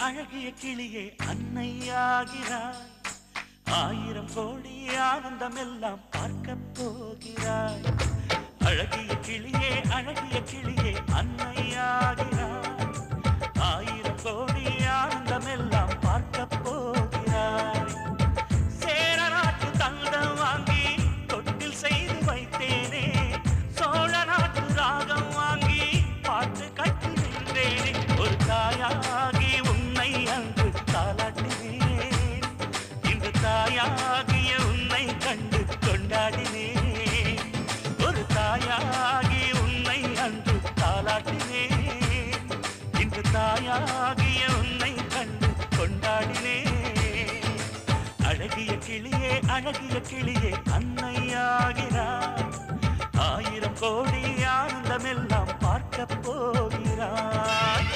அழகிய கிளியே அன்னையாகிறாய். 1000 கோடி ஆனந்தம் எல்லாம் பார்க்க போகிறாய். அழகிய கிளியே அன்னையாகிறாய். 1000 கோடி ஆனந்தம் எல்லாம் பார்க்க போகிறாய். சேர நாட்டு தங்கம் வாங்கி தொட்டில் செய்து வைத்தேனே. சோழ நாட்டு ராகம் வாங்கி பாட்டு கட்டி நின்றேனே. ஒரு தாயாகி உன்னை அன்று தாலாட்டினேன். இன்று தாயாகிய உன்னை கண்டு கொண்டாடினேன். ஒரு தாயாகி உன்னை அன்று தாலாட்டினேன். இன்று தாயாகிய உன்னை கண்டு கொண்டாடினேன். அழகிய கிளியே அன்னையாகிறாய். 1000 கோடி ஆனந்தமெல்லாம் பார்க்க போகிறாய்.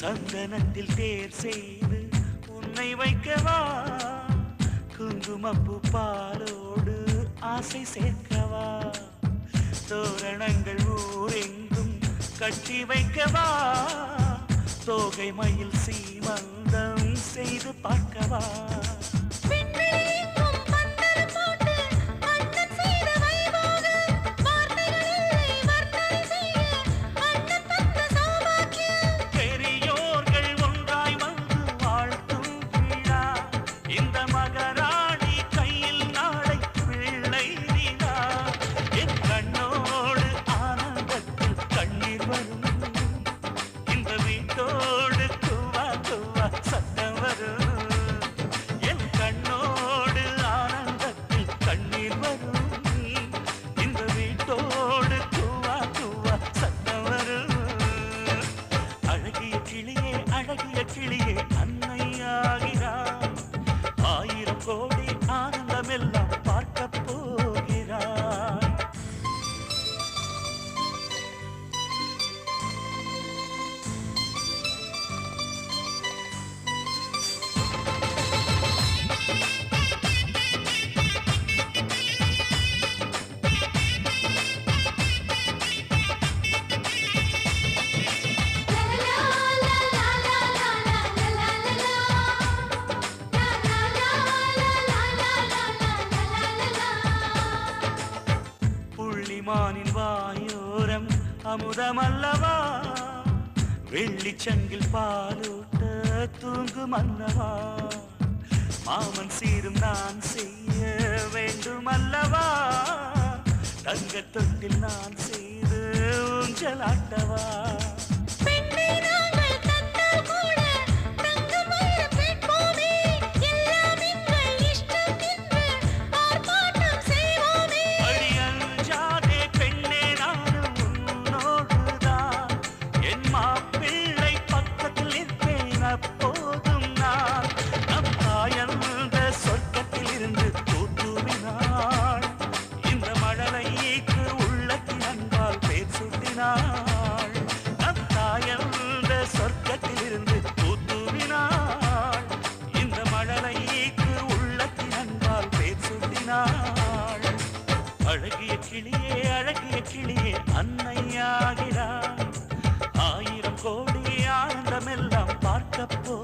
சந்தனத்தில் தேர் செய்து உன்னை வைக்கவா. குங்குமப்பூ பாலோடு ஆசை சேர்க்கவா. தோரணங்கள் ஊரெங்கும் கட்டி வைக்கவா. தோகை மயில் சீமந்தம் செய்து பார்க்கவா. அழகிய கிளியே அன்னையாகிறாய். 1000 கோடி ஆனந்தமெல்லாம் பார்க்க போகிறாய். மானின் வாயோரம் அமுதமல்லவா. வெள்ளிச்சங்கில் பாலூட்ட தூங்கும் அல்லவா. மாமன் சீரும் நான் செய்ய வேண்டும் அல்லவா. தங்க தொட்டில் நான் செய்து ஊஞ்சலாட்டவா. சொர்க்கத்திலிருந்து பூத்துவினாள். இந்த மழலைக்கு உள்ளத்தின் அன்பால் பேர் சுட்டினாள். அழகிய கிளியே அன்னையாகிறாய். 1000 கோடி ஆனந்தமெல்லாம் பார்க்க போ